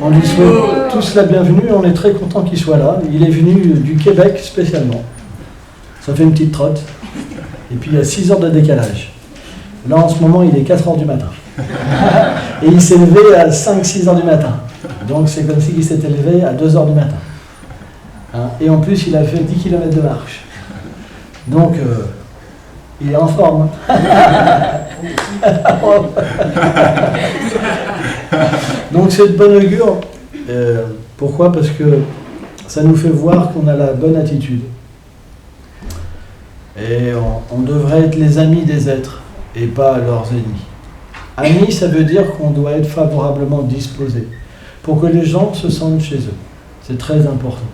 On lui souhaite tous la bienvenue, on est très content qu'il soit là. Il est venu du Québec spécialement. Ça fait une petite trotte. Et puis il y a 6 heures de décalage. Là en ce moment il est 4 heures du matin. Et il s'est levé à 5-6 heures du matin. Donc c'est comme s'il s'était levé à 2 heures du matin. Hein? Et en plus il a fait 10 km de marche. Donc il est en forme. Donc c'est de bon augure. Pourquoi? Parce que ça nous fait voir qu'on a la bonne attitude. Et on devrait être les amis des êtres et pas leurs ennemis. Amis, ça veut dire qu'on doit être favorablement disposé pour que les gens se sentent chez eux. C'est très important.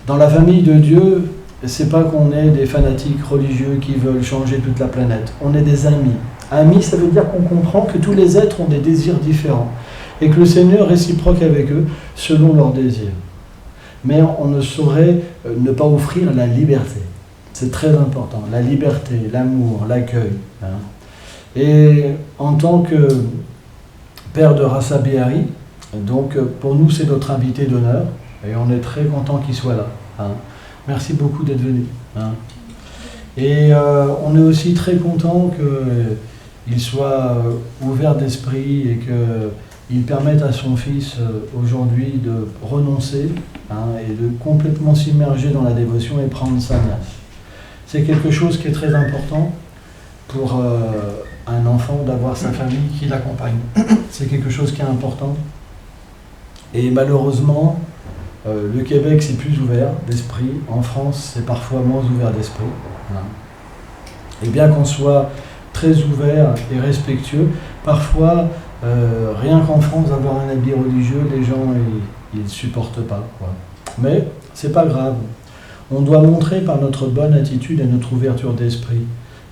Dans la famille de Dieu, c'est pas qu'on est des fanatiques religieux qui veulent changer toute la planète. On est des amis. Amis, ça veut dire qu'on comprend que tous les êtres ont des désirs différents et que le Seigneur réciproque avec eux selon leurs désirs. Mais on ne saurait ne pas offrir la liberté. C'est très important. La liberté, l'amour, l'accueil. Hein. Et en tant que père de Rassa Behari, donc pour nous c'est notre invité d'honneur et on est très content qu'il soit là. Hein. Merci beaucoup d'être venu. Hein. Et on est aussi très content qu'il soit ouvert d'esprit et qu'il permette à son fils aujourd'hui de renoncer et de complètement s'immerger dans la dévotion et prendre sa place. C'est quelque chose qui est très important pour un enfant d'avoir sa famille qui l'accompagne. C'est quelque chose qui est important. Et malheureusement, le Québec c'est plus ouvert d'esprit. En France, c'est parfois moins ouvert d'esprit. Voilà. Et bien qu'on soit très ouvert et respectueux, parfois, rien qu'en France, avoir un habit religieux, les gens ils ne supportent pas. Quoi. Mais c'est pas grave. On doit montrer par notre bonne attitude et notre ouverture d'esprit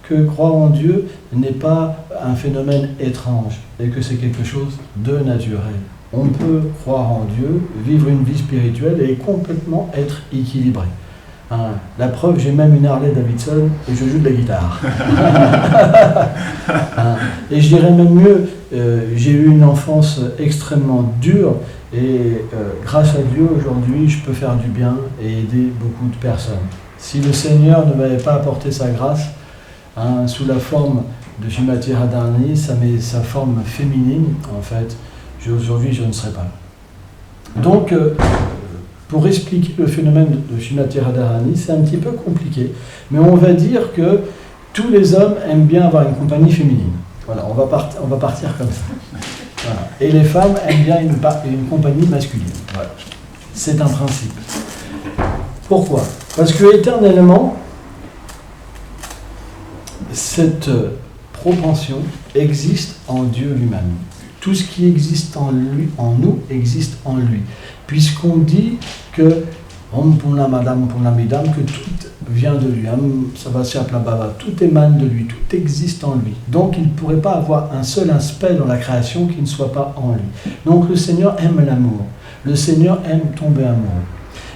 que croire en Dieu n'est pas un phénomène étrange et que c'est quelque chose de naturel. On peut croire en Dieu, vivre une vie spirituelle et complètement être équilibré. Hein, la preuve, j'ai même une Harley Davidson et je joue de la guitare. Hein, et je dirais même mieux, j'ai eu une enfance extrêmement dure et grâce à Dieu, aujourd'hui, je peux faire du bien et aider beaucoup de personnes. Si le Seigneur ne m'avait pas apporté sa grâce, sous la forme de Shrimati Radharani, sa forme féminine, en fait, aujourd'hui, je ne serais pas là. Donc, pour expliquer le phénomène de Shrimati Radharani, c'est un petit peu compliqué, mais on va dire que tous les hommes aiment bien avoir une compagnie féminine. Voilà, on va partir comme ça. Voilà. Et les femmes aiment bien une compagnie masculine. Voilà. C'est un principe. Pourquoi? Parce que éternellement, cette propension existe en Dieu lui-même. Tout ce qui existe en nous, existe en lui. Puisqu'on dit que que tout vient de lui, tout émane de lui, tout existe en lui. Donc il ne pourrait pas avoir un seul aspect dans la création qui ne soit pas en lui. Donc le Seigneur aime l'amour, le Seigneur aime tomber amoureux.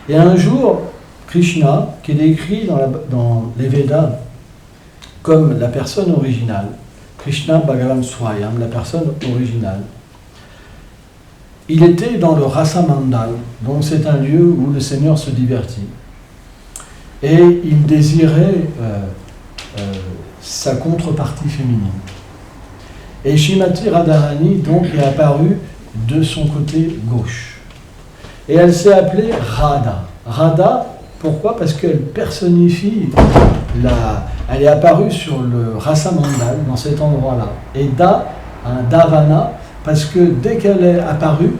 Et un jour, Krishna, qui est décrit dans les Védas comme la personne originale, Krishna Bhagavan Swayam, la personne originale, il était dans le Rasa Mandal, donc c'est un lieu où le Seigneur se divertit. Et il désirait sa contrepartie féminine. Et Shrimati Radharani donc est apparue de son côté gauche. Et elle s'est appelée Radha. Radha, pourquoi? Parce qu'elle personnifie elle est apparue sur le Rasa Mandal, dans cet endroit-là. Et Davana, parce que dès qu'elle est apparue,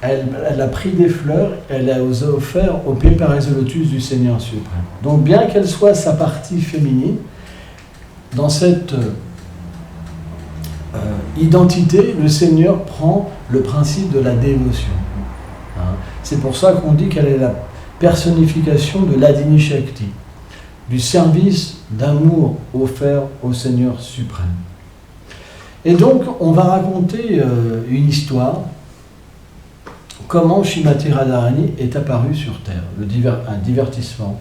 elle a pris des fleurs, elle a offert au pied par le lotus du Seigneur suprême. Donc bien qu'elle soit sa partie féminine, dans cette identité, le Seigneur prend le principe de la dévotion. Hein? C'est pour ça qu'on dit qu'elle est la personnification de l'Adini Shakti, du service d'amour offert au Seigneur suprême. Et donc, on va raconter une histoire, comment Shrimati Radharani est apparu sur Terre, un divertissement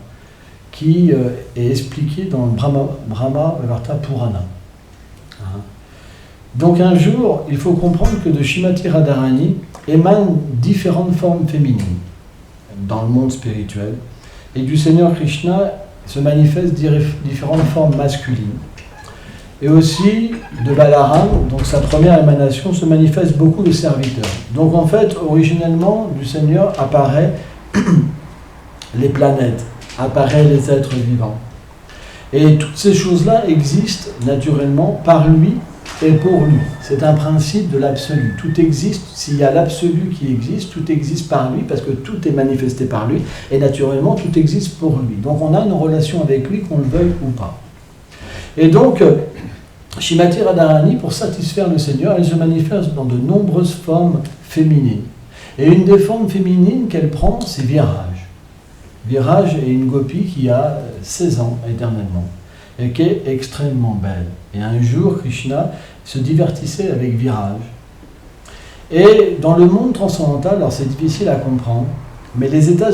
qui est expliqué dans le Brahma Varta Purana. Hein. Donc un jour, il faut comprendre que de Srimati Radharani émanent différentes formes féminines dans le monde spirituel, et du Seigneur Krishna se manifestent différentes formes masculines. Et aussi de Balaram, donc sa première émanation, se manifeste beaucoup de serviteurs. Donc en fait, originellement, du Seigneur apparaît les planètes, apparaît les êtres vivants. Et toutes ces choses-là existent naturellement par lui et pour lui. C'est un principe de l'absolu. Tout existe, s'il y a l'absolu qui existe, tout existe par lui, parce que tout est manifesté par lui, et naturellement, tout existe pour lui. Donc on a une relation avec lui, qu'on le veuille ou pas. Et donc, Srimati Radharani, pour satisfaire le Seigneur, elle se manifeste dans de nombreuses formes féminines. Et une des formes féminines qu'elle prend, c'est Viraj. Viraj est une gopi qui a 16 ans éternellement, et qui est extrêmement belle. Et un jour, Krishna se divertissait avec Viraj. Et dans le monde transcendantal, alors c'est difficile à comprendre, mais les états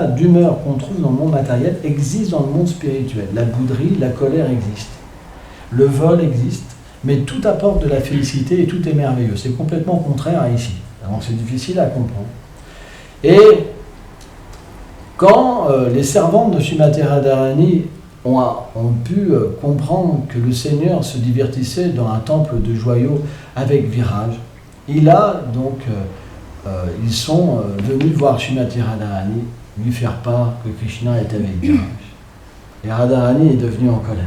d'humeur qu'on trouve dans le monde matériel existent dans le monde spirituel. La bouderie, la colère existent. Le vol existe, mais tout apporte de la félicité et tout est merveilleux. C'est complètement contraire à ici. Donc c'est difficile à comprendre. Et quand les servantes de Srimati Radharani ont pu comprendre que le Seigneur se divertissait dans un temple de joyaux avec Viraj, ils sont venus voir Srimati Radharani, lui faire part que Krishna était avec Viraj. Et Radharani est devenue en colère.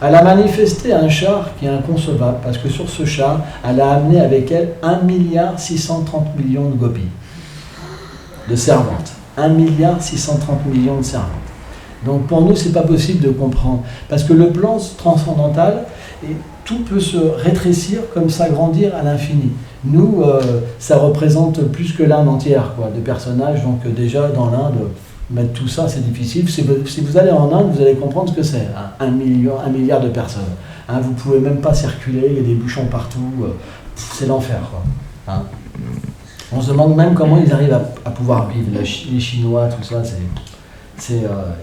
Elle a manifesté un char qui est inconcevable, parce que sur ce char, elle a amené avec elle 1,630 milliard de gopis, de servantes. 1,630 milliard de servantes. Donc pour nous, c'est pas possible de comprendre, parce que le plan transcendantal, tout peut se rétrécir comme s'agrandir à l'infini. Nous, ça représente plus que l'Inde entière, de personnages, donc déjà dans l'Inde, mettre tout ça, c'est difficile. Si vous allez en Inde, vous allez comprendre ce que c'est, un milliard de personnes. Vous pouvez même pas circuler, il y a des bouchons partout, c'est l'enfer, On se demande même comment ils arrivent à pouvoir vivre. Les Chinois, tout ça,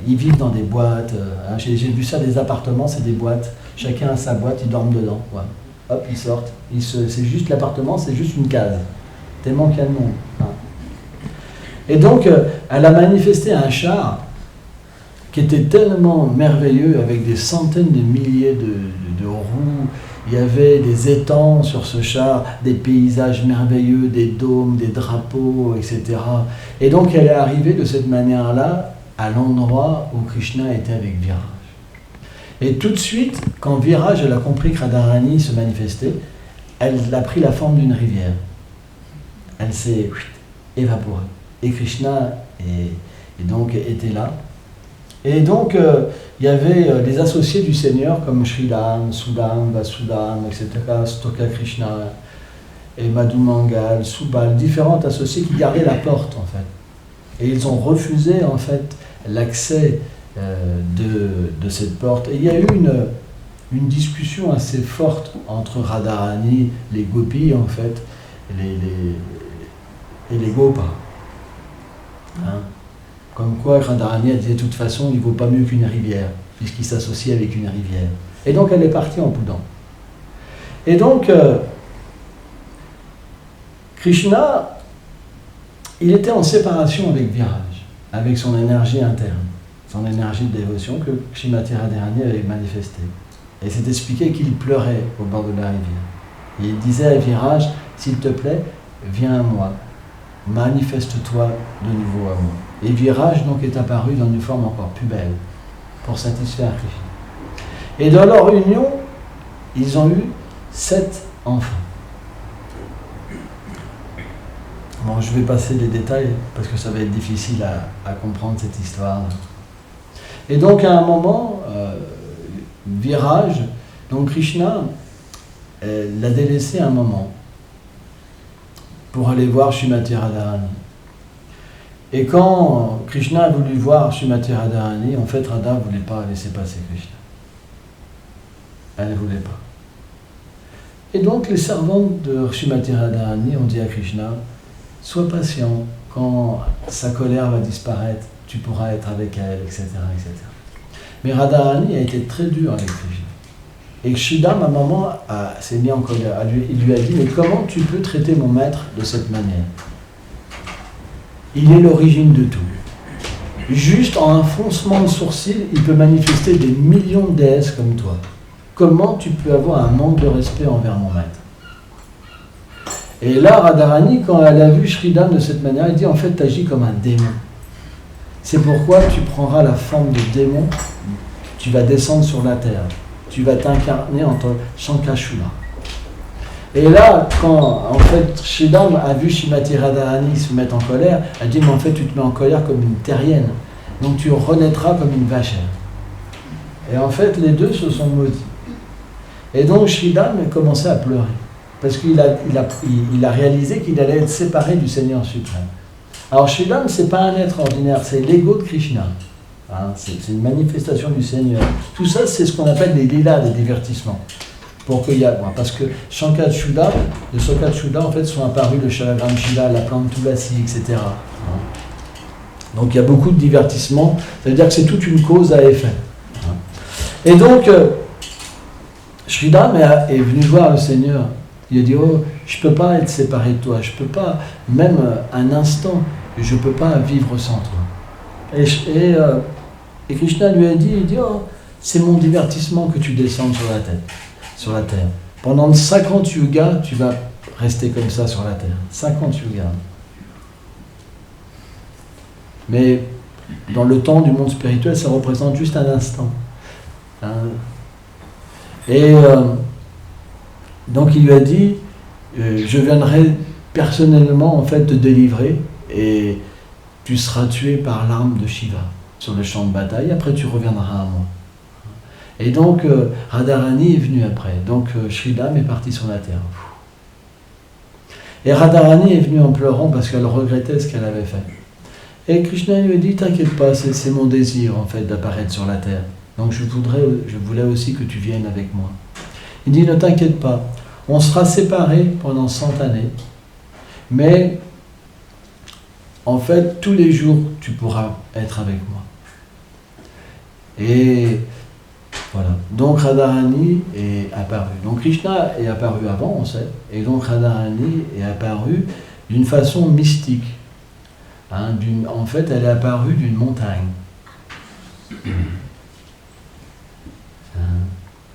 ils vivent dans des boîtes. J'ai vu ça, des appartements, c'est des boîtes. Chacun a sa boîte, ils dorment dedans. Hop, ils sortent. C'est juste l'appartement, c'est juste une case. Tellement qu'il y a de monde. Et donc, elle a manifesté un char qui était tellement merveilleux, avec des centaines de milliers de roues. Il y avait des étangs sur ce char, des paysages merveilleux, des dômes, des drapeaux, etc. Et donc, elle est arrivée de cette manière-là à l'endroit où Krishna était avec Viraj. Et tout de suite, quand Viraj, elle a compris que Radharani se manifestait, elle a pris la forme d'une rivière. Elle s'est évaporée. Et Krishna donc était là. Et donc, il y avait des associés du Seigneur comme Sridham, Sudam, Vasudam, etc., Stoka Krishna, et Madhu Mangal, Subal, différents associés qui gardaient la porte, en fait. Et ils ont refusé, en fait, l'accès de cette porte. Et il y a eu une discussion assez forte entre Radharani, les gopis, en fait, et les gopas. Comme quoi Radharani a dit de toute façon il ne vaut pas mieux qu'une rivière, puisqu'il s'associe avec une rivière. Et donc elle est partie en boudant. Et donc Krishna, il était en séparation avec Viraj, avec son énergie interne, son énergie de dévotion que Srimati Radharani avait manifestée. Et c'est expliqué qu'il pleurait au bord de la rivière. Et il disait à Viraj, s'il te plaît, viens à moi. Manifeste-toi de nouveau à moi. Et Viraj donc est apparu dans une forme encore plus belle pour satisfaire Krishna. Et dans leur union, ils ont eu 7 enfants. Bon, je vais passer les détails parce que ça va être difficile à comprendre cette histoire. Et donc à un moment, Viraj, donc Krishna l'a délaissé un moment pour aller voir Srimati Radharani. Et quand Krishna a voulu voir Srimati Radharani, en fait Radha ne voulait pas laisser passer Krishna. Elle ne voulait pas. Et donc les servantes de Srimati Radharani ont dit à Krishna, sois patient, quand sa colère va disparaître, tu pourras être avec elle, etc. etc. Mais Radharani a été très dur avec Krishna. Et Shridham, à un moment, s'est mis en colère. Il lui a dit, mais comment tu peux traiter mon maître de cette manière? Il est l'origine de tout. Juste en un froncement de sourcil, il peut manifester des millions de déesses comme toi. Comment tu peux avoir un manque de respect envers mon maître? Et là, Radharani, quand elle a vu Shridham de cette manière, elle dit, en fait, tu agis comme un démon. C'est pourquoi tu prendras la forme de démon, tu vas descendre sur la terre, tu vas t'incarner en tant que Shankashula. Et là, quand en fait Shridham a vu Shrimati Radharani se mettre en colère, elle dit, mais en fait tu te mets en colère comme une terrienne, donc tu renaîtras comme une vachère. Et en fait les deux se sont maudits. Et donc Shridham a commencé à pleurer, parce qu'il a réalisé qu'il allait être séparé du Seigneur suprême. Alors Shridham, ce n'est pas un être ordinaire, c'est l'ego de Krishna. Hein, c'est une manifestation du Seigneur. Tout ça, c'est ce qu'on appelle des lilas, des divertissements. Parce que Shankachula, de Shankachula, en fait, sont apparus le Shalagram Shila, la plante Tulasi, etc. Donc il y a beaucoup de divertissements, ça veut dire que c'est toute une cause à effet. Et donc, Shridham est venu voir le Seigneur. Il a dit, oh, je ne peux pas être séparé de toi, je ne peux pas, même un instant, je ne peux pas vivre sans toi. Et Krishna lui a dit, oh, c'est mon divertissement que tu descendes sur la terre. Pendant 50 yugas, tu vas rester comme ça sur la terre. 50 yugas. Mais dans le temps du monde spirituel, ça représente juste un instant. Et donc il lui a dit, je viendrai personnellement en fait te délivrer et tu seras tué par l'arme de Shiva sur le champ de bataille, après tu reviendras à moi. Et donc Radharani est venu après, donc Shridham est parti sur la terre. Et Radharani est venue en pleurant parce qu'elle regrettait ce qu'elle avait fait. Et Krishna lui a dit, t'inquiète pas, c'est mon désir en fait d'apparaître sur la terre. Donc je voulais aussi que tu viennes avec moi. Il dit, ne t'inquiète pas, on sera séparés pendant 100 années, mais en fait, tous les jours, tu pourras être avec moi. Et voilà. Donc Radharani est apparu. Donc Krishna est apparu avant, on sait, et donc Radharani est apparu d'une façon mystique. En fait, elle est apparue d'une montagne.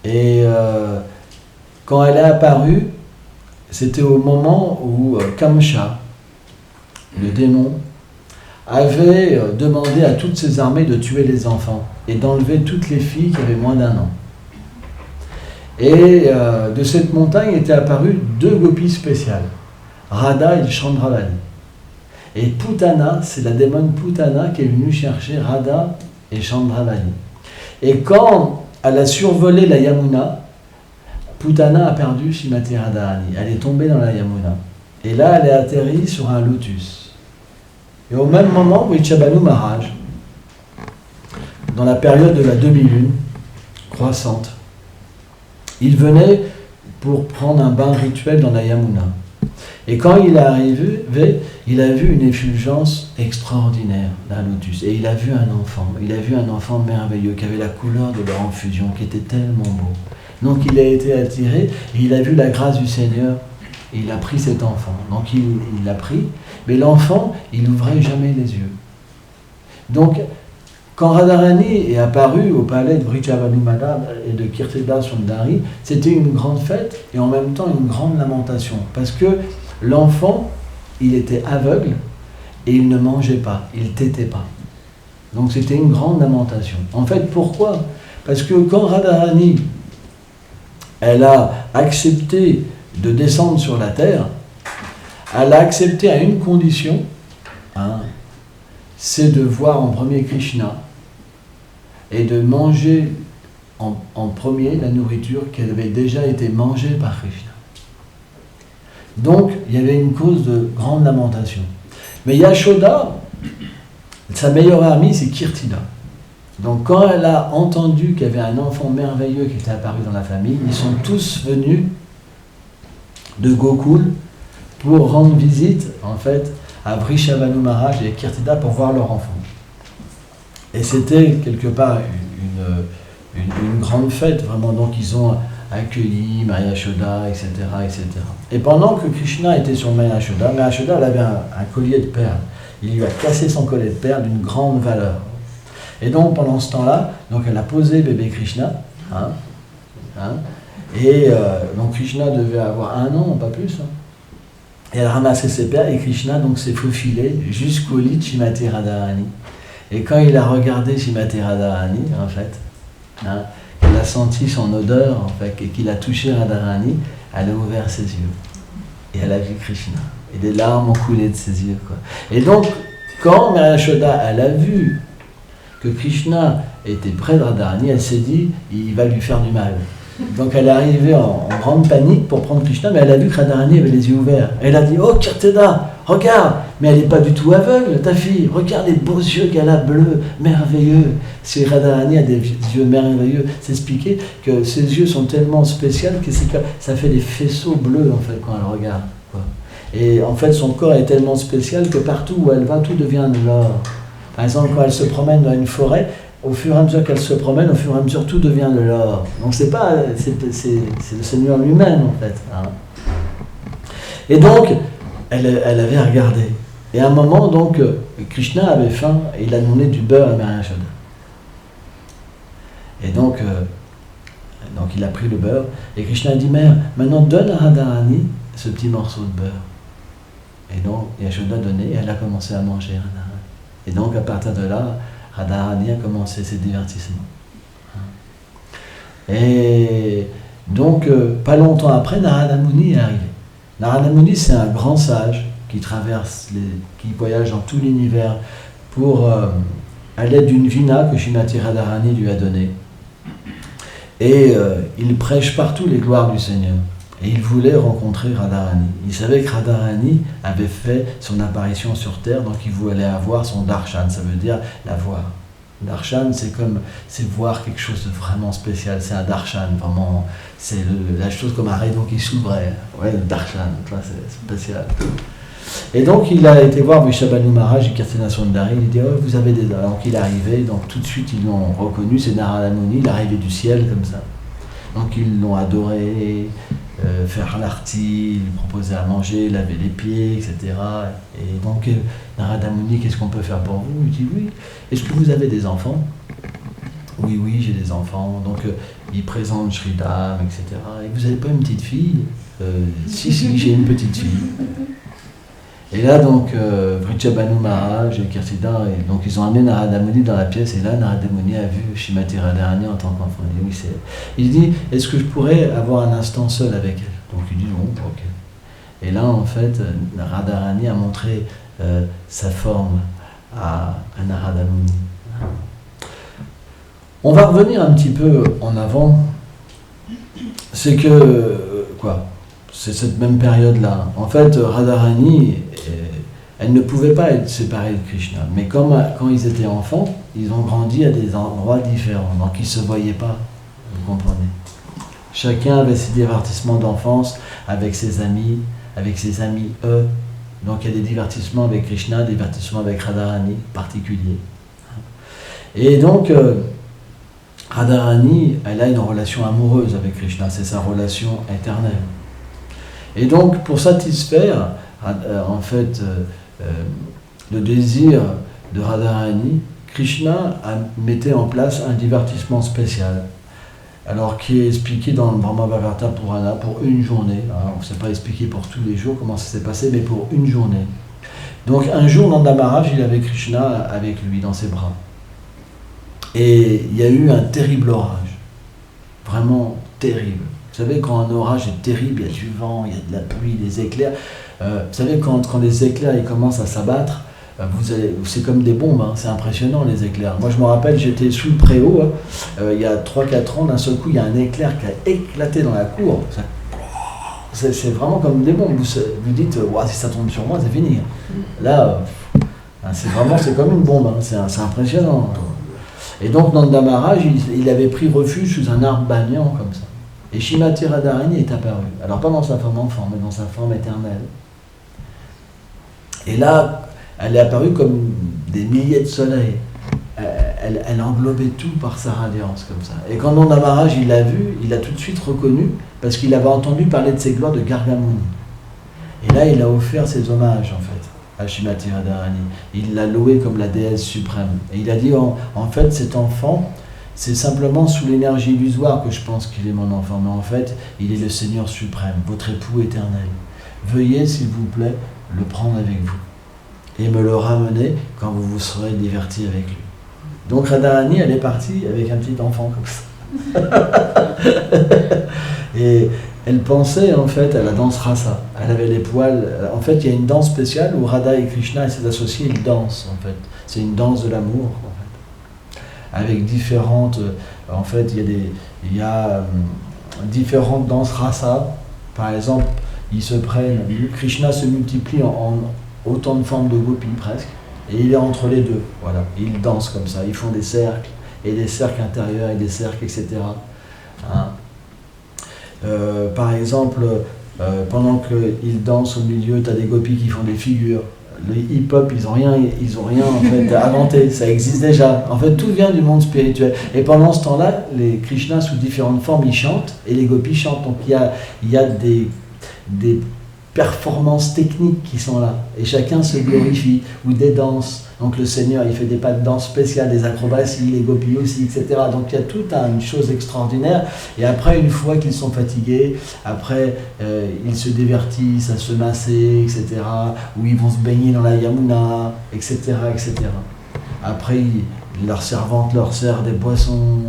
Et quand elle est apparue, c'était au moment où Kamsa, le démon, avait demandé à toutes ses armées de tuer les enfants et d'enlever toutes les filles qui avaient moins d'1 an. Et de cette montagne étaient apparues 2 gopis spéciales, Radha et Chandravali. Et Putana, c'est la démone Putana qui est venue chercher Radha et Chandravali. Et quand elle a survolé la Yamuna, Putana a perdu Shrimati Radharani. Elle est tombée dans la Yamuna. Et là, elle est atterrie sur un lotus. Et au même moment, Vrichabhanu Maharaj, dans la période de la demi-lune croissante, il venait pour prendre un bain rituel dans la Yamuna. Et quand il est arrivé, il a vu une effulgence extraordinaire d'un lotus. Et il a vu un enfant merveilleux qui avait la couleur de leur infusion, qui était tellement beau. Donc il a été attiré, et il a vu la grâce du Seigneur, et il a pris cet enfant. Donc il l'a pris, mais l'enfant, il n'ouvrait jamais les yeux. Donc, quand Radharani est apparu au palais de Vrichabhanu Maharaj et de Kirtida Sundari, c'était une grande fête et en même temps une grande lamentation. Parce que l'enfant, il était aveugle et il ne mangeait pas, il ne tétait pas. Donc c'était une grande lamentation. En fait, pourquoi? Parce que quand Radharani, elle a accepté de descendre sur la terre, elle a accepté à une condition, c'est de voir en premier Krishna et de manger en premier la nourriture qui avait déjà été mangée par Krishna. Donc, il y avait une cause de grande lamentation. Mais Yashoda, sa meilleure amie, c'est Kirtida. Donc, quand elle a entendu qu'il y avait un enfant merveilleux qui était apparu dans la famille, ils sont tous venus de Gokul pour rendre visite, en fait, à Vrichabhanu Maharaj et à Kirtida pour voir leur enfant. Et c'était quelque part une grande fête, vraiment. Donc ils ont accueilli Maya Yashoda, etc., etc. Et pendant que Krishna était sur Maya Yashoda, elle avait un collier de perles. Il lui a cassé son collier de perles d'une grande valeur. Et donc pendant ce temps-là, donc elle a posé bébé Krishna, et donc Krishna devait avoir 1 an, pas plus. Et elle a ramassé ses perles et Krishna donc s'est faufilé jusqu'au lit de Shrimati Radharani. Et quand il a regardé Shrimati Radharani, en fait, il a senti son odeur, en fait, et qu'il a touché Radharani, elle a ouvert ses yeux. Et elle a vu Krishna. Et des larmes ont coulé de ses yeux, quoi. Et donc, quand Maya Yashoda, elle a vu que Krishna était près de Radharani, elle s'est dit, il va lui faire du mal. Donc elle est arrivée en grande panique pour prendre Krishna, mais elle a vu que Radharani avait les yeux ouverts. Elle a dit, oh Kirteda, regarde, mais elle n'est pas du tout aveugle, ta fille, regarde les beaux yeux qu'elle a bleus, merveilleux. Si Radharani a des yeux merveilleux, c'est expliqué que ses yeux sont tellement spéciaux que ça fait des faisceaux bleus en fait quand elle regarde, quoi. Et en fait son corps est tellement spécial que partout où elle va, tout devient de l'or. Par exemple, quand elle se promène dans une forêt, au fur et à mesure qu'elle se promène, au fur et à mesure, tout devient de l'or. Donc c'est le Seigneur lui-même, en fait. Et donc, elle avait regardé. Et à un moment, donc, Krishna avait faim et il a demandé du beurre à Maya Yashoda. Et donc il a pris le beurre. Et Krishna a dit, mère, maintenant donne à Radharani ce petit morceau de beurre. Et donc, Yashoda a donné et elle a commencé à manger Radharani. Et donc, à partir de là, Radharani a commencé ses divertissements. Et donc, pas longtemps après, Narada Muni est arrivé. Narada Muni, c'est un grand sage qui qui voyage dans tout l'univers pour, à l'aide d'une vina que Shrimati Radharani lui a donnée. Et il prêche partout les gloires du Seigneur. Et il voulait rencontrer Radharani. Il savait que Radharani avait fait son apparition sur Terre, donc il voulait avoir son darshan, ça veut dire la voir. Darshan, c'est voir quelque chose de vraiment spécial, c'est un darshan, vraiment, c'est la chose comme un rideau qui s'ouvrait. Ouais, le darshan, c'est spécial. Et donc il a été voir Vrishabhanu Maharaj et Kirtina Sundari, il dit oh, vous avez des. Alors qu'il est arrivé, donc tout de suite ils l'ont reconnu, c'est Narada Muni, il est arrivé du ciel comme ça. Donc ils l'ont adoré, faire l'arti, lui proposer à manger, laver les pieds, etc. Et donc Narada Muni, qu'est-ce qu'on peut faire pour vous? Il dit oui. Est-ce que vous avez des enfants? Oui, oui, j'ai des enfants. Donc il présente Sridham, etc. Et vous n'avez pas une petite fille? Si, j'ai une petite fille. Et là, donc, Vrishabhanu Maharaj et Kirtida, donc ils ont amené Narada Muni dans la pièce, et là, Narada Muni a vu Shrimati Radharani en tant qu'enfant. Il dit, oui, il dit, est-ce que je pourrais avoir un instant seul avec elle? Donc il dit, non, ok. Et là, en fait, Radharani a montré sa forme à Narada Muni. On va revenir un petit peu en avant. C'est que, c'est cette même période-là. En fait, Radharani, elle ne pouvait pas être séparée de Krishna. Mais quand ils étaient enfants, ils ont grandi à des endroits différents. Donc ils ne se voyaient pas, vous comprenez. Chacun avait ses divertissements d'enfance avec ses amis eux. Donc il y a des divertissements avec Krishna, des divertissements avec Radharani particuliers. Et donc, Radharani, elle a une relation amoureuse avec Krishna, c'est sa relation éternelle. Et donc, pour satisfaire, en fait, le désir de Radharani, Krishna mettait en place un divertissement spécial, alors qui est expliqué dans le Brahma Bharata Purana pour une journée. Alors, on ne sait pas expliquer pour tous les jours comment ça s'est passé, mais pour une journée. Donc, un jour, Nanda Maharaj, il avait Krishna avec lui dans ses bras. Et il y a eu un terrible orage, vraiment terrible. Vous savez, quand un orage est terrible, il y a du vent, il y a de la pluie, des éclairs. Vous savez, quand les éclairs ils commencent à s'abattre, c'est comme des bombes, hein, c'est impressionnant les éclairs. Moi je me rappelle, j'étais sous le préau, il y a 3-4 ans, d'un seul coup il y a un éclair qui a éclaté dans la cour. C'est vraiment comme des bombes. Vous dites, wow, si ça tombe sur moi, c'est fini. Là, c'est comme une bombe, hein, c'est impressionnant. Et donc Nanda Maharaj, il avait pris refuge sous un arbre banyan comme ça. Et Shrimati Radharani est apparue. Alors pas dans sa forme enfant, mais dans sa forme éternelle. Et là, elle est apparue comme des milliers de soleils. elle englobait tout par sa radiance comme ça. Et quand Nanda Maharaj il l'a vu, il l'a tout de suite reconnu parce qu'il avait entendu parler de ses gloires de Gargamuni. Et là, il a offert ses hommages en fait à Srimati Radharani. Il l'a loué comme la déesse suprême. Et il a dit en fait, cet enfant, c'est simplement sous l'énergie illusoire que je pense qu'il est mon enfant, mais en fait, il est le Seigneur suprême, votre époux éternel. Veuillez, s'il vous plaît, le prendre avec vous et me le ramener quand vous vous serez divertis avec lui. Donc Radharani, elle est partie avec un petit enfant comme ça. Et elle pensait en fait à la danse rasa. Elle avait les poils. En fait, il y a une danse spéciale où Radha et Krishna et ses associés, ils dansent en fait. C'est une danse de l'amour en fait. Avec différentes. En fait, il y a différentes danses rasa. Par exemple, ils se prennent. Krishna se multiplie en autant de formes de gopis presque. Et il est entre les deux. Voilà. Ils dansent comme ça. Ils font des cercles. Et des cercles intérieurs et des cercles, etc. Hein. Par exemple, pendant qu'ils dansent au milieu, tu as des gopis qui font des figures. Le hip-hop, ils ont rien en fait inventé, ça existe déjà. En fait, tout vient du monde spirituel. Et pendant ce temps-là, les Krishnas sous différentes formes, ils chantent et les gopis chantent. Donc il y a des performances techniques qui sont là. Et chacun se glorifie, ou des danses. Donc le Seigneur, il fait des pas de danse spéciales, des acrobaties, les gopis aussi, etc. Donc il y a toute une chose extraordinaire. Et après, une fois qu'ils sont fatigués, après, ils se divertissent à se masser, etc. Ou ils vont se baigner dans la Yamuna, etc., etc. Après, leur servante leur sert des boissons,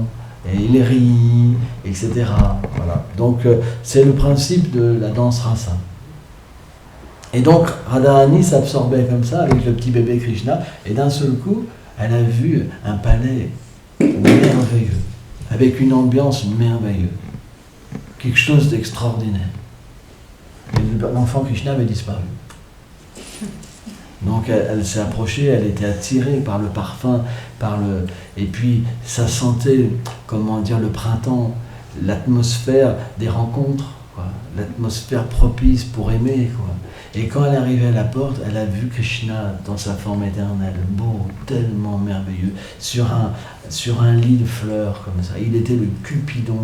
et les rient, etc. Voilà. Donc c'est le principe de la danse rasa. Et donc Radharani s'absorbait comme ça avec le petit bébé Krishna, et d'un seul coup, elle a vu un palais merveilleux, avec une ambiance merveilleuse, quelque chose d'extraordinaire. Et l'enfant Krishna avait disparu. Donc elle s'est approchée, elle était attirée par le parfum, et puis ça sentait, comment dire, le printemps, l'atmosphère des rencontres, quoi, l'atmosphère propice pour aimer, quoi. Et quand elle est arrivée à la porte, elle a vu Krishna dans sa forme éternelle, beau, tellement merveilleux, sur un lit de fleurs comme ça. Il était le Cupidon,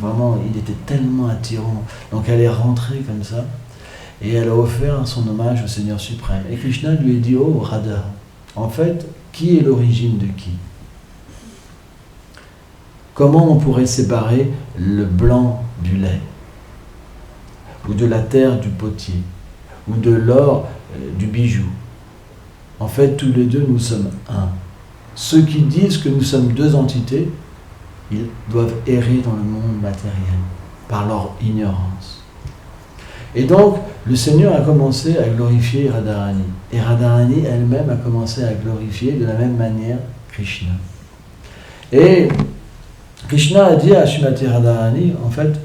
vraiment, il était tellement attirant. Donc elle est rentrée comme ça, et elle a offert son hommage au Seigneur suprême. Et Krishna lui a dit, oh Radha, en fait, qui est l'origine de qui? Comment on pourrait séparer le blanc du lait, ou de la terre du potier, ou de l'or du bijou? En fait, tous les deux, nous sommes un. Ceux qui disent que nous sommes deux entités, ils doivent errer dans le monde matériel par leur ignorance. Et donc, le Seigneur a commencé à glorifier Radharani. Et Radharani elle-même a commencé à glorifier de la même manière Krishna. Et Krishna a dit à Srimati Radharani, en fait,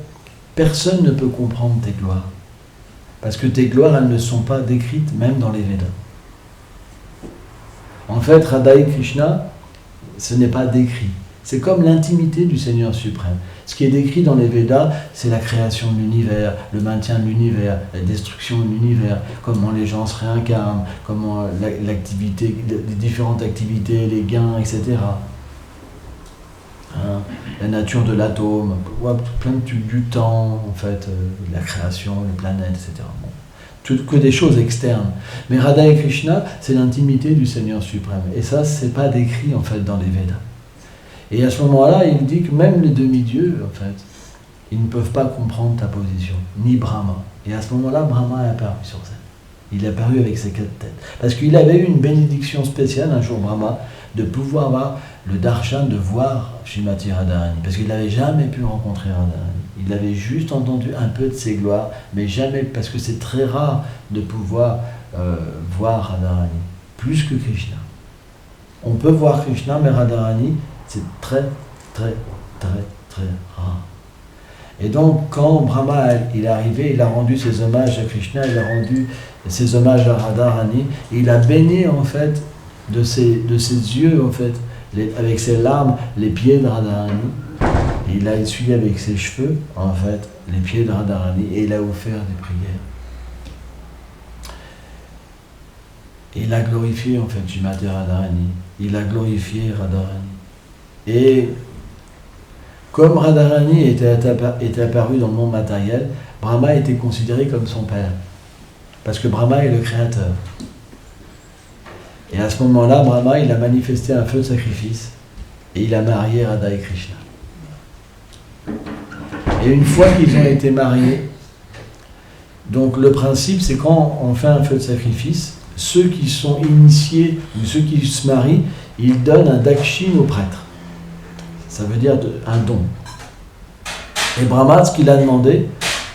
personne ne peut comprendre tes gloires. Parce que tes gloires, elles ne sont pas décrites même dans les Védas. En fait, Radha et Krishna, ce n'est pas décrit. C'est comme l'intimité du Seigneur suprême. Ce qui est décrit dans les Védas, c'est la création de l'univers, le maintien de l'univers, la destruction de l'univers, comment les gens se réincarnent, comment l'activité, les différentes activités, les gains, etc. Hein, la nature de l'atome, plein du temps, en fait, la création, les planètes, etc. Bon. Que des choses externes. Mais Radha et Krishna, c'est l'intimité du Seigneur suprême. Et ça, c'est pas décrit, en fait, dans les Védas. Et à ce moment-là, il dit que même les demi-dieux, en fait, ils ne peuvent pas comprendre ta position, ni Brahma. Et à ce moment-là, Brahma est apparu sur scène. Il est apparu avec ses 4 têtes. Parce qu'il avait eu une bénédiction spéciale, un jour, Brahma, de pouvoir avoir le darshan, de voir Srimati Radharani. Parce qu'il n'avait jamais pu rencontrer Radharani. Il avait juste entendu un peu de ses gloires, mais jamais, parce que c'est très rare de pouvoir voir Radharani, plus que Krishna. On peut voir Krishna, mais Radharani, c'est très, très, très, très rare. Et donc, quand Brahma il est arrivé, il a rendu ses hommages à Krishna, il a rendu ses hommages à Radharani, et il a baigné, en fait, de ses yeux, en fait, avec ses larmes, les pieds de Radharani. Et il a essuyé avec ses cheveux, en fait, les pieds de Radharani, et il a offert des prières. Et il a glorifié en fait Shrimati Radharani. Il a glorifié Radharani. Et comme Radharani était apparu dans le monde matériel, Brahma était considéré comme son père. Parce que Brahma est le créateur. Et à ce moment-là, Brahma, il a manifesté un feu de sacrifice et il a marié Radha et Krishna. Et une fois qu'ils ont été mariés, donc le principe, c'est quand on fait un feu de sacrifice, ceux qui sont initiés ou ceux qui se marient, ils donnent un dakshin au prêtre. Ça veut dire un don. Et Brahma, ce qu'il a demandé,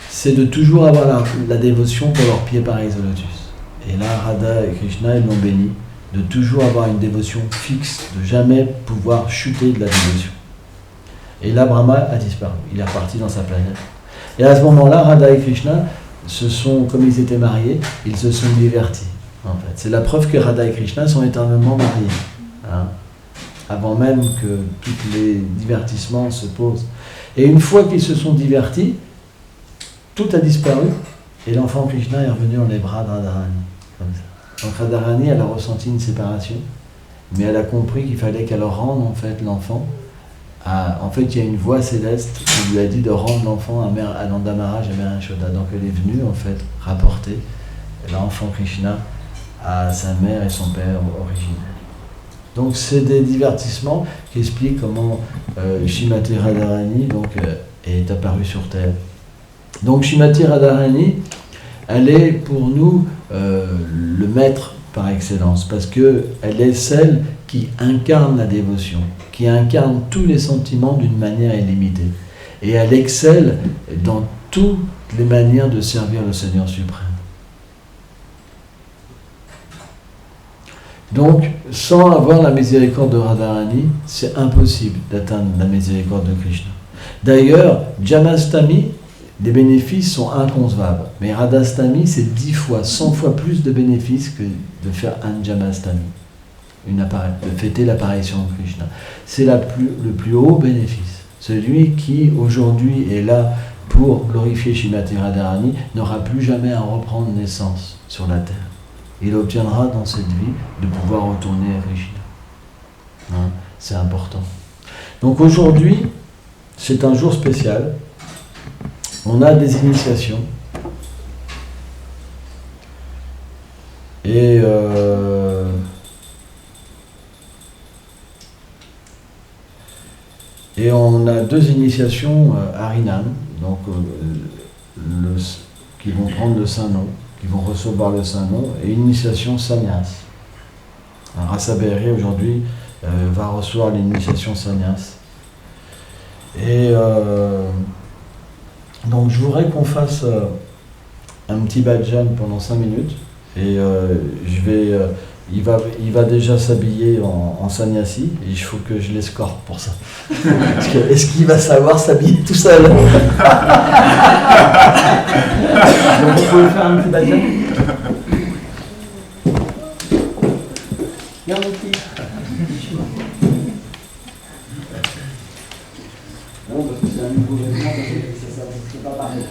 c'est de toujours avoir la dévotion pour leurs pieds pareils au lotus. Et là, Radha et Krishna, ils l'ont béni de toujours avoir une dévotion fixe, de jamais pouvoir chuter de la dévotion. Et là, Brahma a disparu. Il est reparti dans sa planète. Et à ce moment-là, Radha et Krishna, comme ils étaient mariés, ils se sont divertis. En fait, c'est la preuve que Radha et Krishna sont éternellement mariés. Hein, avant même que tous les divertissements se posent. Et une fois qu'ils se sont divertis, tout a disparu et l'enfant Krishna est revenu dans les bras de Radharani. Comme ça. Donc Radharani, elle a ressenti une séparation, mais elle a compris qu'il fallait qu'elle rende en fait l'enfant. En fait, il y a une voix céleste qui lui a dit de rendre l'enfant à Nanda Maharaj et Mère Yashoda. Donc elle est venue en fait rapporter l'enfant Krishna à sa mère et son père originel. Donc c'est des divertissements qui expliquent comment Shrimati Radharani est apparue sur Terre. Donc Shrimati Radharani, elle est pour nous le maître par excellence, parce qu'elle est celle qui incarne la dévotion, qui incarne tous les sentiments d'une manière illimitée. Et elle excelle dans toutes les manières de servir le Seigneur suprême. Donc, sans avoir la miséricorde de Radharani, c'est impossible d'atteindre la miséricorde de Krishna. D'ailleurs, Jamastami, les bénéfices sont inconcevables. Mais Radhastami, c'est 10 fois, 100 fois plus de bénéfices que de faire un Jamastami, de fêter l'apparition de Krishna. C'est le plus haut bénéfice. Celui qui, aujourd'hui, est là pour glorifier Shrimati Radharani, n'aura plus jamais à reprendre naissance sur la terre. Il obtiendra dans cette vie de pouvoir retourner à Krishna. Hein, c'est important. Donc aujourd'hui, c'est un jour spécial. On a des initiations. Et on a 2 initiations Harinam, donc qui vont prendre le Saint-Nom, qui vont recevoir le Saint-Nom, et une initiation Sannyas. Rasa Behari aujourd'hui va recevoir l'initiation Sannyas. Et donc je voudrais qu'on fasse un petit bhajan pendant 5 minutes, et il va déjà s'habiller en sannyasi, et il faut que je l'escorte pour ça. Est-ce qu'il va savoir s'habiller tout seul? Donc vous pouvez faire un petit bhajan. Viens mon petit. Non, parce que c'est un nouveau vêtement, c'est pas pareil.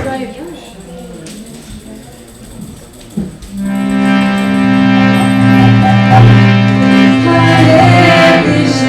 Hare Krishna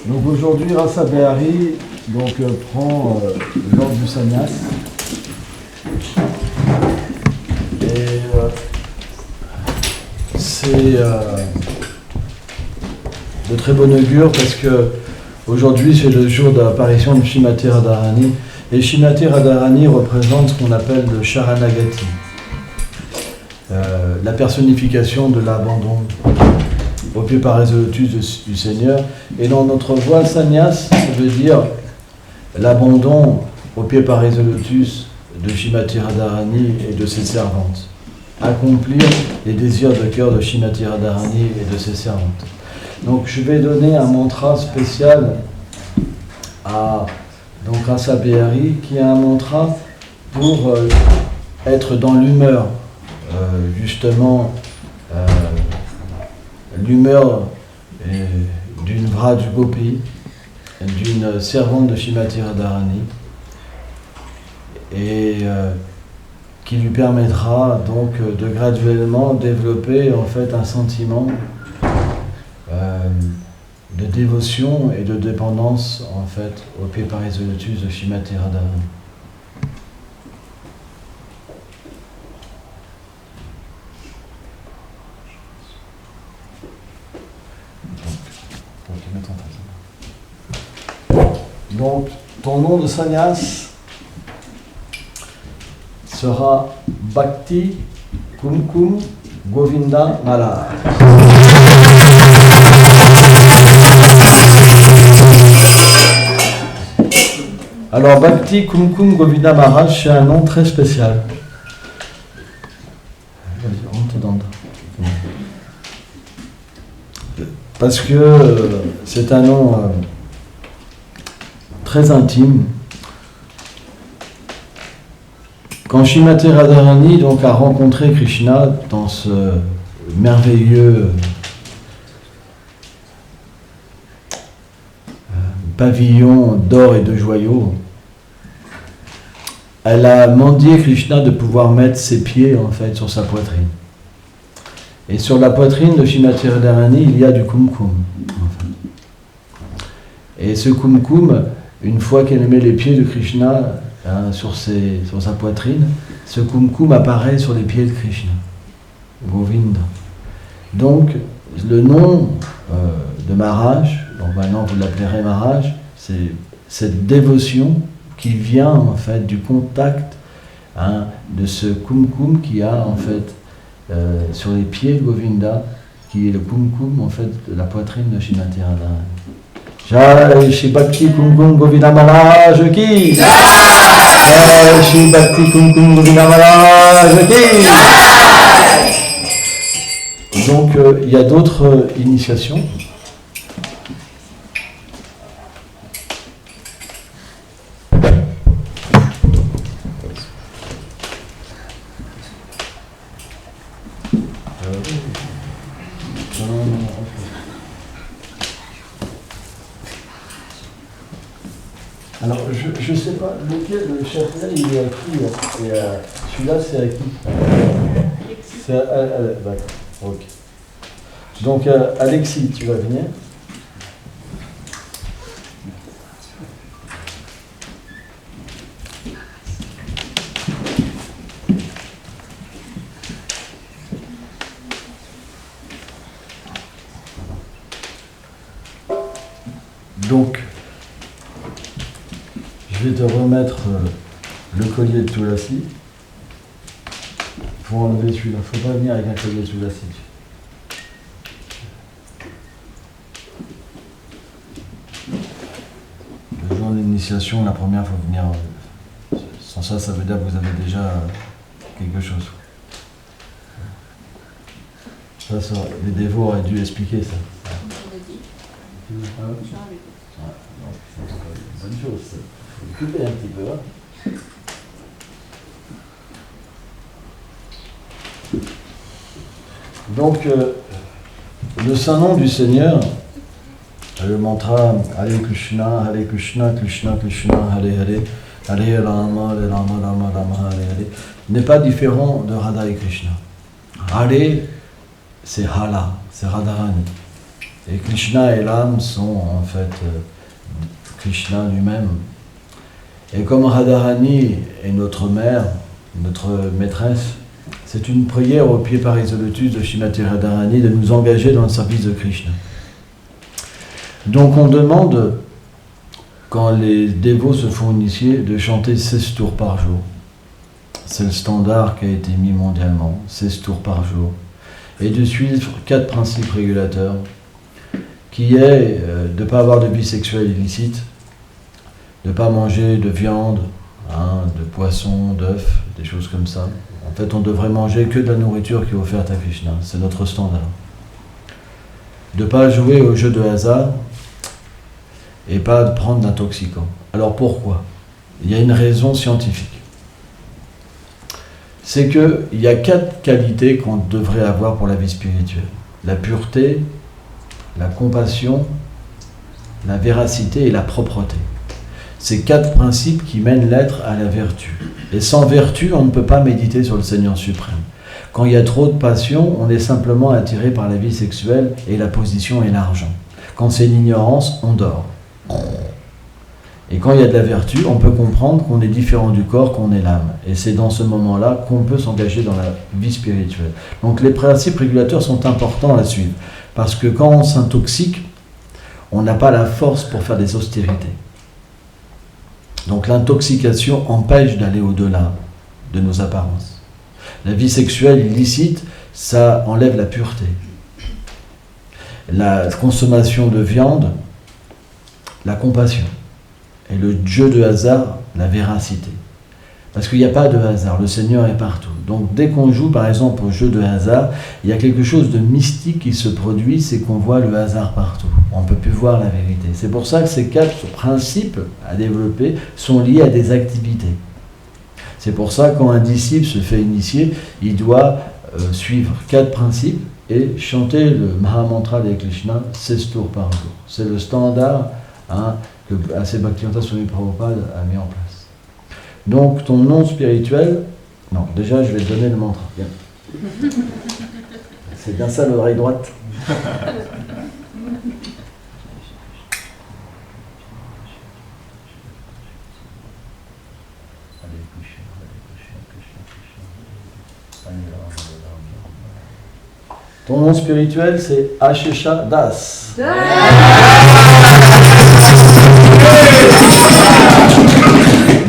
Donc aujourd'hui, Rasa Behari prend l'ordre du sannyas. Et c'est de très bon augure parce que aujourd'hui c'est le jour de l'apparition de Srimati Radharani. Et Srimati Radharani représente ce qu'on appelle le Sharanagati, la personnification de l'abandon au pied par les lotus du Seigneur. Et dans notre voie, sannyas, ça veut dire l'abandon au pied par les lotus de Srimati Radharani et de ses servantes. Accomplir les désirs de cœur de Srimati Radharani et de ses servantes. Donc je vais donner un mantra spécial à Rasa Behari, qui est un mantra pour être dans l'humeur, justement, l'humeur d'une Vraj Gopi, d'une servante de Srimati Radharani, et qui lui permettra donc de graduellement développer en fait un sentiment de dévotion et de dépendance en fait au pied par les lotus de Srimati Radharani. Donc, ton nom de sannyas sera Bhakti Kumkum Govinda Maharaj. Alors, Bhakti Kumkum Govinda Maharaj, c'est un nom très spécial. Parce que c'est un nom très intime. Quand Srimati Radharani donc, a rencontré Krishna dans ce merveilleux pavillon d'or et de joyaux, elle a demandé à Krishna de pouvoir mettre ses pieds en fait sur sa poitrine. Et sur la poitrine de Srimati Radharani, il y a du kumkum. Et ce kumkum, une fois qu'elle met les pieds de Krishna sur sa poitrine, ce kumkum apparaît sur les pieds de Krishna, Govinda. Donc, le nom de Maharaj, donc maintenant vous l'appellerez Maharaj, c'est cette dévotion qui vient en fait du contact de ce kumkum qui a en fait sur les pieds de Govinda, qui est le kumkum en fait de la poitrine de Srimati Radharani. Jai Shri Bhakti Kumkum Govinda Maharaj ki Jai Shri Bhakti Kumkum Govinda Maharaj ki. Donc il y a d'autres initiations. Alors, je ne sais pas, lequel, le chapelet, il est à qui et celui-là, c'est à qui? C'est à d'accord, ok. Donc, Alexis, tu vas venir. Donc, je vais te remettre le collier de Tulasi. Il faut enlever celui-là. Il ne faut pas venir avec un collier de Tulasi. Le jour de l'initiation, la première, il faut venir. Sans ça, ça veut dire que vous avez déjà quelque chose. Ça, les dévots auraient dû expliquer ça. Bonne chose, ça. Il faut couper un petit peu. Donc, le saint nom du Seigneur, le mantra Hare Krishna, Krishna Krishna, Hare Hare, Hare Rama, Rama Rama, Hare Hare, n'est pas différent de Radha et Krishna. Hare, c'est Hala, c'est Radharani. Et Krishna et l'âme sont en fait Krishna lui-même. Et comme Radharani est notre mère, notre maîtresse, c'est une prière au pied Paris de Lotus de Srimati Radharani de nous engager dans le service de Krishna. Donc on demande, quand les dévots se font initier, de chanter 16 tours par jour. C'est le standard qui a été mis mondialement, 16 tours par jour. Et de suivre 4 principes régulateurs, qui est de ne pas avoir de vie sexuelle illicite, de ne pas manger de viande, de poisson, d'œufs, des choses comme ça. En fait, on devrait manger que de la nourriture qui est offerte à Krishna, c'est notre standard. De ne pas jouer aux jeux de hasard et pas de prendre d'intoxicants. Alors pourquoi? Il y a une raison scientifique. C'est qu'il y a 4 qualités qu'on devrait avoir pour la vie spirituelle. La pureté, la compassion, la véracité et la propreté. Ces 4 principes qui mènent l'être à la vertu. Et sans vertu, on ne peut pas méditer sur le Seigneur suprême. Quand il y a trop de passion, on est simplement attiré par la vie sexuelle et la position et l'argent. Quand c'est l'ignorance, on dort. Et quand il y a de la vertu, on peut comprendre qu'on est différent du corps, qu'on est l'âme. Et c'est dans ce moment-là qu'on peut s'engager dans la vie spirituelle. Donc les principes régulateurs sont importants à suivre. Parce que quand on s'intoxique, on n'a pas la force pour faire des austérités. Donc l'intoxication empêche d'aller au-delà de nos apparences. La vie sexuelle illicite, ça enlève la pureté. La consommation de viande, la compassion. Et le jeu de hasard, la véracité. Parce qu'il n'y a pas de hasard, le Seigneur est partout. Donc dès qu'on joue par exemple au jeu de hasard, il y a quelque chose de mystique qui se produit, c'est qu'on voit le hasard partout. On ne peut plus voir la vérité. C'est pour ça que ces 4 principes à développer sont liés à des activités. C'est pour ça que quand un disciple se fait initier, il doit suivre 4 principes et chanter le Mahamantra de Krishna 16 tours par jour. C'est le standard que A.C. Bhaktivedanta Swami Prabhupada a mis en place. Donc ton nom spirituel, non, déjà je vais te donner le mantra. Bien. C'est bien ça l'oreille droite. Ton nom spirituel c'est Ashesha Das.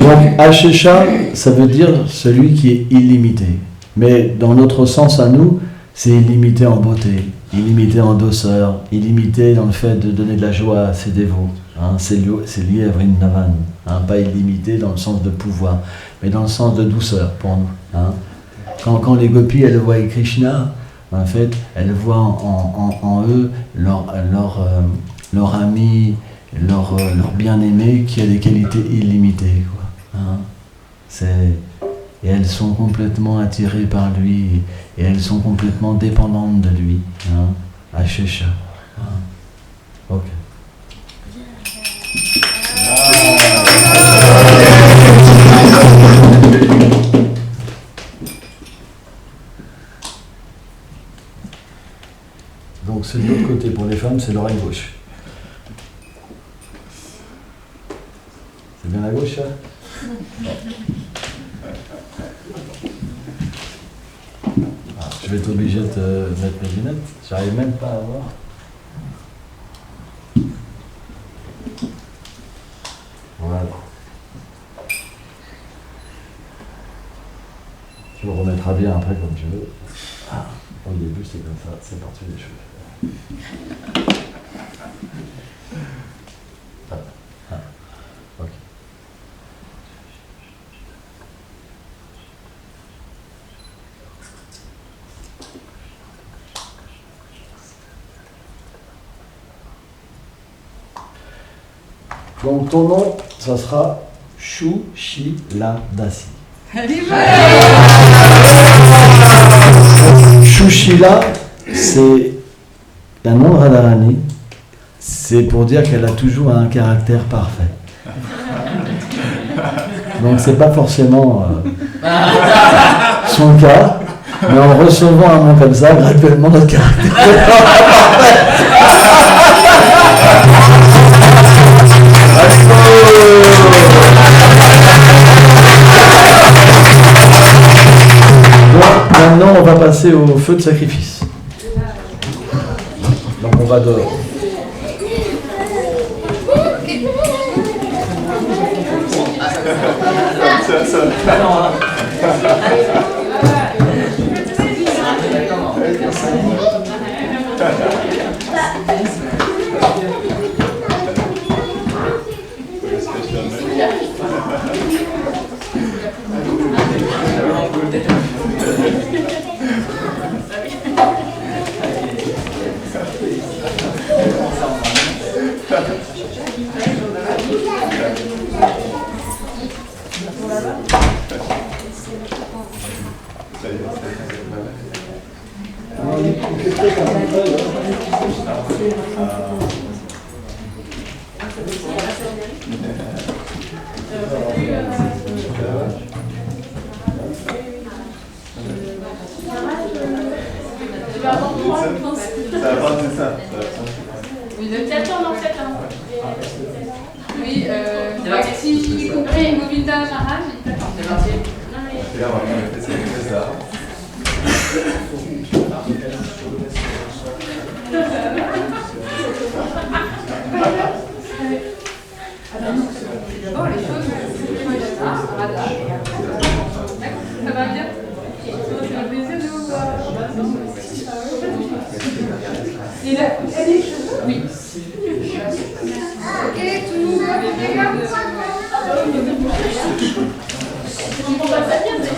Donc Ashesha, ça veut dire celui qui est illimité. Mais dans notre sens à nous, c'est illimité en beauté, illimité en douceur, illimité dans le fait de donner de la joie à ses dévots. C'est lié à Vrindavan. Pas illimité dans le sens de pouvoir, mais dans le sens de douceur pour nous. Quand les gopis elles voient Krishna, en fait, elles voient en eux leur ami, leur bien-aimé qui a des qualités illimitées. Et elles sont complètement attirées par lui et elles sont complètement dépendantes de lui. Ashesha. Ok. Donc c'est de l'autre côté. Pour les femmes, c'est l'oreille gauche. C'est bien la gauche, ça? Je vais être obligé de te mettre mes lunettes. J'arrive même pas à voir. Voilà. Tu le remettras bien après comme tu veux. Au début, c'est comme ça. C'est par-dessus les cheveux. Ok. Donc ton nom, ça sera Shushila Dasi. Shushila, c'est un nom de Radharani. C'est pour dire qu'elle a toujours un caractère parfait. Donc c'est pas forcément son cas, mais en recevant un nom comme ça, graduellement notre caractère est parfait. Maintenant, on va passer au feu de sacrifice. Donc, on va dehors. Oui, le théâtre en fait. Oui, si j'ai compris, mobile d'un Maran, il t'attend. C'est parti. Bon, les choses, ça va bien. C'est un plaisir de vous voir. Et là, elle est cheveux? Oui. Ok, tout le monde va bien. On va pas bien, mais